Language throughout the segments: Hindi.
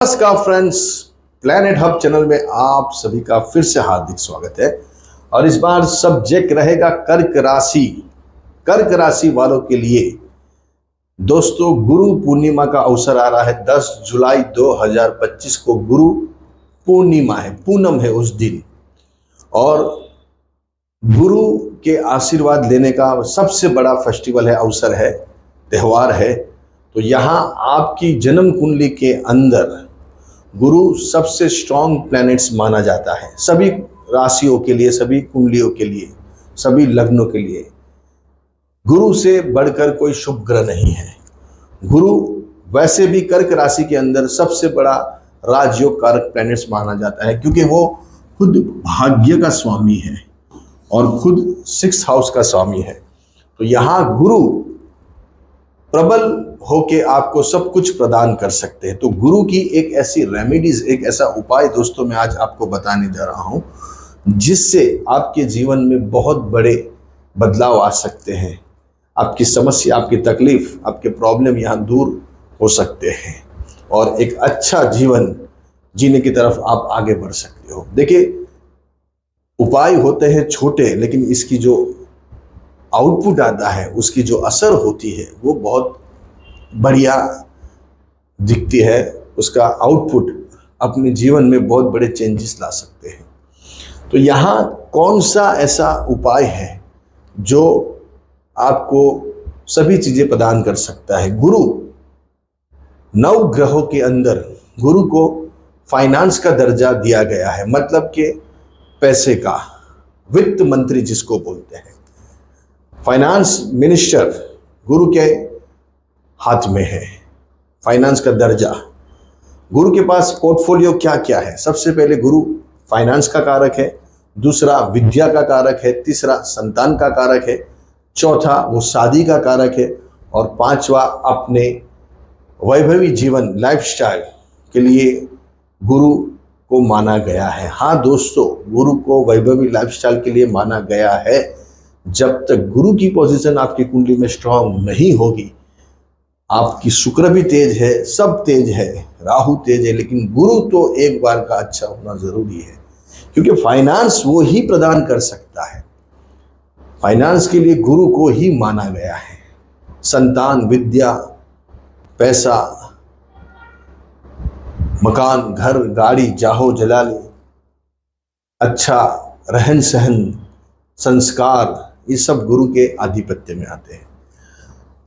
नमस्कार फ्रेंड्स, प्लैनेट हब चैनल में आप सभी का फिर से हार्दिक स्वागत है। और इस बार सब्जेक्ट रहेगा कर्क राशि। कर्क राशि वालों के लिए दोस्तों गुरु पूर्णिमा का अवसर आ रहा है। 10 जुलाई 2025 को गुरु पूर्णिमा है, पूनम है उस दिन, और गुरु के आशीर्वाद लेने का सबसे बड़ा फेस्टिवल है, अवसर है, त्यौहार है। तो यहाँ आपकी जन्म कुंडली के अंदर गुरु सबसे स्ट्रॉन्ग प्लैनेट्स माना जाता है, सभी राशियों के लिए, सभी कुंडलियों के लिए, सभी लग्नों के लिए। गुरु से बढ़कर कोई शुभ ग्रह नहीं है। गुरु वैसे भी कर्क राशि के अंदर सबसे बड़ा राजयोग कारक प्लैनेट्स माना जाता है, क्योंकि वो खुद भाग्य का स्वामी है और खुद 6th हाउस का स्वामी है। तो यहाँ गुरु प्रबल होके आपको सब कुछ प्रदान कर सकते हैं। तो गुरु की एक ऐसी रेमेडीज, एक ऐसा उपाय दोस्तों मैं आज आपको बताने जा रहा हूं, जिससे आपके जीवन में बहुत बड़े बदलाव आ सकते हैं। आपकी समस्या, आपकी तकलीफ, आपके प्रॉब्लम यहाँ दूर हो सकते हैं और एक अच्छा जीवन जीने की तरफ आप आगे बढ़ सकते हो। देखिए, उपाय होते हैं छोटे, लेकिन इसकी जो आउटपुट आता है, उसकी जो असर होती है, वो बहुत बढ़िया दिखती है। उसका आउटपुट अपने जीवन में बहुत बड़े चेंजेस ला सकते हैं। तो यहाँ कौन सा ऐसा उपाय है जो आपको सभी चीजें प्रदान कर सकता है? गुरु 9 ग्रहों के अंदर गुरु को फाइनेंस का दर्जा दिया गया है, मतलब कि पैसे का, वित्त मंत्री जिसको बोलते हैं, फाइनेंस मिनिस्टर गुरु के हाथ में है। फाइनेंस का दर्जा, गुरु के पास पोर्टफोलियो क्या क्या है? सबसे पहले गुरु फाइनेंस का कारक है, दूसरा विद्या का कारक है, तीसरा संतान का कारक है, चौथा वो शादी का कारक है, और पांचवा अपने वैभवी जीवन, लाइफस्टाइल के लिए गुरु को माना गया है। हाँ दोस्तों, गुरु को वैभवी लाइफस्टाइल के लिए माना गया है। जब तक गुरु की पोजीशन आपकी कुंडली में स्ट्रांग नहीं होगी, आपकी शुक्र भी तेज है, सब तेज है, राहु तेज है, लेकिन गुरु तो एक बार का अच्छा होना जरूरी है, क्योंकि फाइनेंस वो ही प्रदान कर सकता है। फाइनेंस के लिए गुरु को ही माना गया है। संतान, विद्या, पैसा, मकान, घर, गाड़ी, जाहो जलाली, अच्छा रहन सहन, संस्कार, ये सब गुरु के आधिपत्य में आते हैं।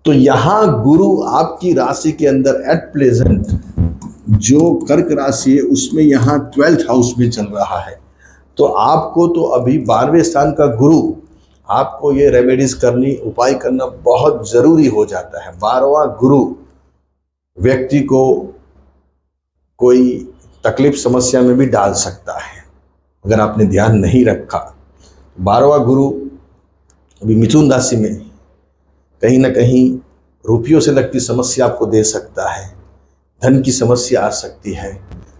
तो यहाँ गुरु आपकी राशि के अंदर एट प्रेजेंट जो कर्क राशि है, उसमें यहाँ 12th हाउस में चल रहा है। तो आपको तो अभी 12वें स्थान का गुरु, आपको ये रेमेडीज करनी, उपाय करना बहुत जरूरी हो जाता है। 12वां गुरु व्यक्ति को कोई तकलीफ, समस्या में भी डाल सकता है अगर आपने ध्यान नहीं रखा। 12वां गुरु अभी मिथुन राशि में कहीं ना कहीं रुपयों से लगती समस्या आपको दे सकता है, धन की समस्या आ सकती है,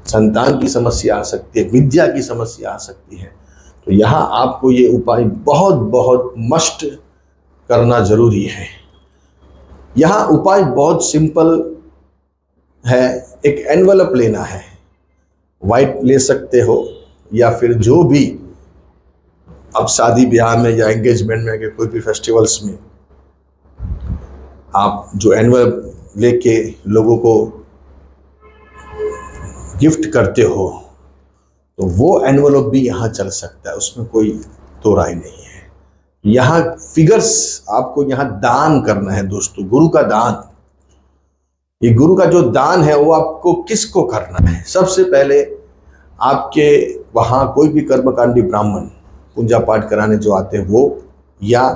संतान की समस्या आ सकती है, विद्या की समस्या आ सकती है। तो यहाँ आपको ये उपाय बहुत बहुत मस्ट करना जरूरी है। यहाँ उपाय बहुत सिंपल है। एक एनवलप लेना है, वाइट ले सकते हो, या फिर जो भी अब शादी ब्याह में या एंगेजमेंट में, कोई भी फेस्टिवल्स में आप जो एनवलप लेके लोगों को गिफ्ट करते हो, तो वो एनवलप भी यहाँ चल सकता है, उसमें कोई दो राय नहीं है। यहाँ फिगर्स आपको यहाँ दान करना है दोस्तों, गुरु का दान। ये गुरु का जो दान है वो आपको किसको करना है? सबसे पहले आपके वहाँ कोई भी कर्मकांडी ब्राह्मण पूजा पाठ कराने जो आते हैं वो, या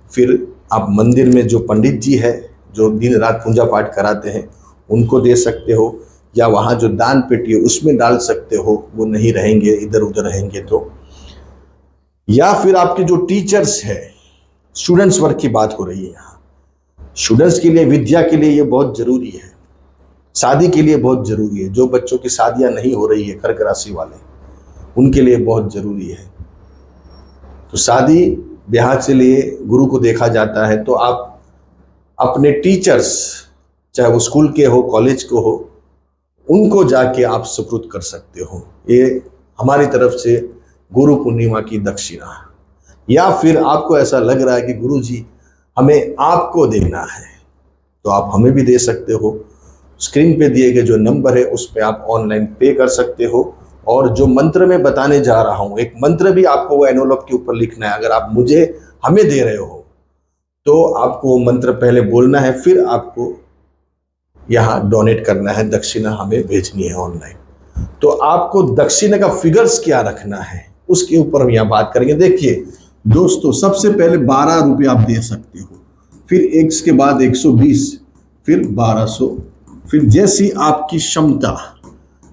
फिर आप मंदिर में जो पंडित जी है जो दिन रात पूजा पाठ कराते हैं उनको दे सकते हो, या वहाँ जो दान पेटी है उसमें डाल सकते हो, वो नहीं रहेंगे, इधर उधर रहेंगे तो। या फिर आपके जो टीचर्स है, स्टूडेंट्स वर्ग की बात हो रही है यहाँ, स्टूडेंट्स के लिए, विद्या के लिए ये बहुत जरूरी है, शादी के लिए बहुत जरूरी है। जो बच्चों की शादियां नहीं हो रही है, कर्क राशि वाले, उनके लिए बहुत जरूरी है। तो शादी ब्याह के लिए गुरु को देखा जाता है। तो आप अपने टीचर्स, चाहे वो स्कूल के हो, कॉलेज को हो, उनको जाके आप सुपुर्द कर सकते हो। ये हमारी तरफ से गुरु पूर्णिमा की दक्षिणा। या फिर आपको ऐसा लग रहा है कि गुरु जी हमें आपको देना है, तो आप हमें भी दे सकते हो। स्क्रीन पे दिए गए जो नंबर है उस पर आप ऑनलाइन पे कर सकते हो। और जो मंत्र मैं बताने जा रहा हूँ, एक मंत्र भी आपको वो एनवलप के ऊपर लिखना है। अगर आप मुझे हमें दे रहे हो तो आपको वो मंत्र पहले बोलना है, फिर आपको यहाँ डोनेट करना है, दक्षिणा हमें भेजनी है ऑनलाइन। तो आपको दक्षिणा का फिगर्स क्या रखना है उसके ऊपर हम यहाँ बात करेंगे। देखिए दोस्तों, सबसे पहले 12 रुपये आप दे सकते हो, फिर एक के बाद 120, फिर 1200, फिर जैसी आपकी क्षमता,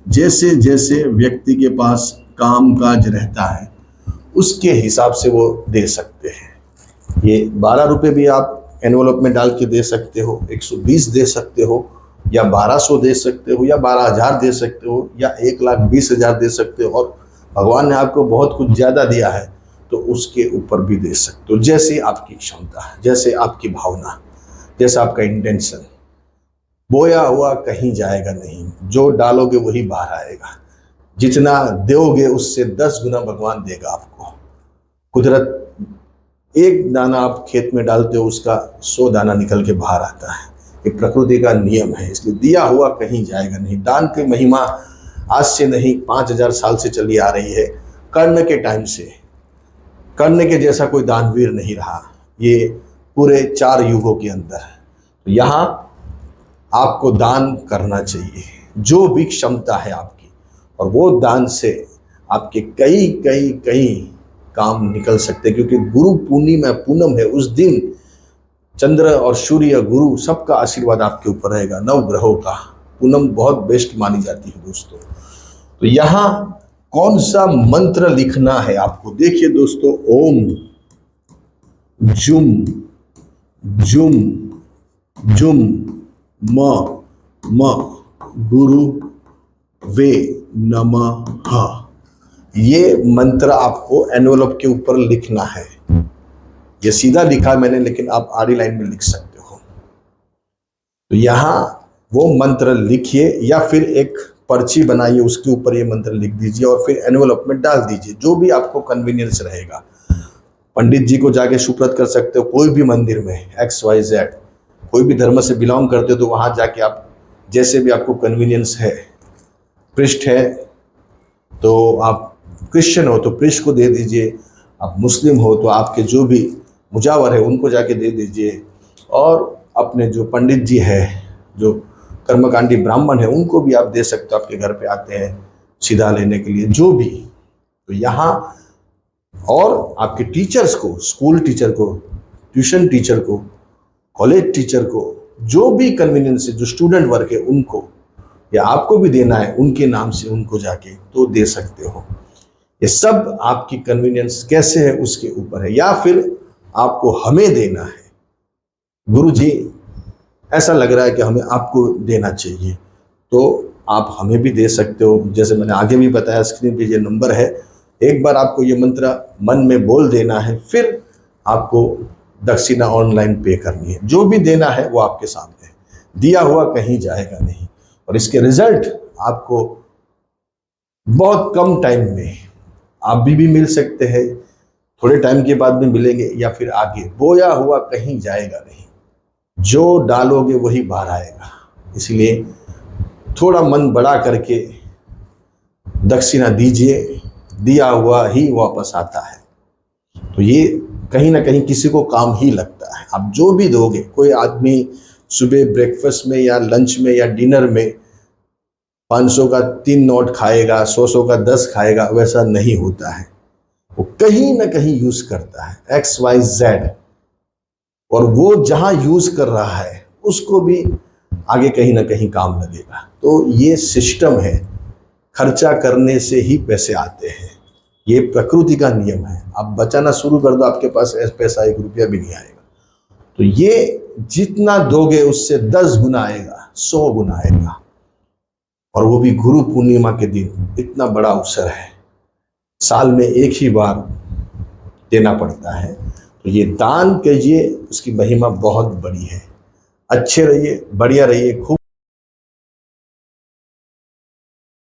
जैसे जैसे व्यक्ति के पास काम काज रहता है उसके हिसाब से वो दे सकते हैं। ये 12 रुपये भी आप एनवलप में डाल के दे सकते हो, 120 दे सकते हो, या 1200 दे सकते हो, या 12,000 दे सकते हो, या 1,20,000 दे सकते हो। और भगवान ने आपको बहुत कुछ ज़्यादा दिया है तो उसके ऊपर भी दे सकते हो, जैसे आपकी क्षमता है, जैसे आपकी भावना, जैसा आपका इंटेंशन। बोया हुआ कहीं जाएगा नहीं, जो डालोगे वही बाहर आएगा। जितना दोगे उससे 10 गुना भगवान देगा आपको। कुदरत, एक दाना आप खेत में डालते हो उसका 100 दाना निकल के बाहर आता है। ये प्रकृति का नियम है, इसलिए दिया हुआ कहीं जाएगा नहीं। दान की महिमा आज से नहीं 5,000 साल से चली आ रही है। कर्ण के टाइम से, कर्ण के जैसा कोई दानवीर नहीं रहा ये पूरे 4 युगों के अंदर। तो यहाँ आपको दान करना चाहिए जो भी क्षमता है आपकी, और वो दान से आपके कई कई कई काम निकल सकते हैं। क्योंकि गुरु पूर्णिमा पूनम है, उस दिन चंद्र और सूर्य गुरु सबका आशीर्वाद आपके ऊपर रहेगा, 9 ग्रहों का। पूनम बहुत बेस्ट मानी जाती है दोस्तों। तो यहाँ कौन सा मंत्र लिखना है आपको, देखिए दोस्तों, ओम जुम जुम जुम म गुरु वे नमः। ये मंत्र आपको एनवलप के ऊपर लिखना है। ये सीधा लिखा मैंने, लेकिन आप आड़ी लाइन में लिख सकते हो। तो यहाँ वो मंत्र लिखिए, या फिर एक पर्ची बनाइए, उसके ऊपर ये मंत्र लिख दीजिए और फिर एनवलप में डाल दीजिए, जो भी आपको कन्वीनियंस रहेगा। पंडित जी को जाके सुपुर्द कर सकते हो, कोई भी मंदिर में, XYZ, कोई भी धर्म से बिलोंग करते हो तो वहाँ जाके आप जैसे भी आपको कन्वीनियंस है। प्रिस्ट है तो आप, क्रिश्चियन हो तो प्रिस्ट को दे दीजिए, आप मुस्लिम हो तो आपके जो भी मुजावर है उनको जाके दे दीजिए, और अपने जो पंडित जी है, जो कर्मकांडी ब्राह्मण है, उनको भी आप दे सकते हो। आपके घर पे आते हैं सीधा लेने के लिए, जो भी। तो यहाँ और आपके टीचर्स को, स्कूल टीचर को, ट्यूशन टीचर को, कॉलेज टीचर को, जो भी कन्वीनियंस है, जो स्टूडेंट वर्क है उनको, या आपको भी देना है उनके नाम से, उनको जाके तो दे सकते हो। ये सब आपकी कन्वीनियंस कैसे है उसके ऊपर है। या फिर आपको हमें देना है, गुरु जी ऐसा लग रहा है कि हमें आपको देना चाहिए, तो आप हमें भी दे सकते हो। जैसे मैंने आगे भी बताया, स्क्रीन पे ये नंबर है, एक बार आपको ये मंत्र मन में बोल देना है, फिर आपको दक्षिणा ऑनलाइन पे करनी है। जो भी देना है वो आपके सामने है, दिया हुआ कहीं जाएगा नहीं। और इसके रिजल्ट आपको बहुत कम टाइम में आप भी मिल सकते हैं, थोड़े टाइम के बाद भी मिलेंगे, या फिर आगे। बोया हुआ कहीं जाएगा नहीं, जो डालोगे वही बाहर आएगा। इसलिए थोड़ा मन बड़ा करके दक्षिणा दीजिए, दिया हुआ ही वापस आता है। तो ये कहीं ना कहीं किसी को काम ही लगता है। आप जो भी दोगे, कोई आदमी सुबह ब्रेकफास्ट में या लंच में या डिनर में 500 का 3 नोट खाएगा, 100 का 10 खाएगा, वैसा नहीं होता है। वो कहीं ना कहीं यूज करता है XYZ, और वो जहां यूज कर रहा है उसको भी आगे कहीं ना कहीं काम लगेगा। तो ये सिस्टम है, खर्चा करने से ही पैसे आते हैं, ये प्रकृति का नियम है। आप बचाना शुरू कर दो, आपके पास पैसा 1 रुपया भी नहीं आएगा। तो ये जितना दोगे उससे 10 गुना आएगा, 100 गुना आएगा। और वो भी गुरु पूर्णिमा के दिन। इतना बड़ा अवसर है, साल में एक ही बार देना पड़ता है। तो ये दान कीजिए, उसकी महिमा बहुत बड़ी है। अच्छे रहिए, बढ़िया रहिए, खूब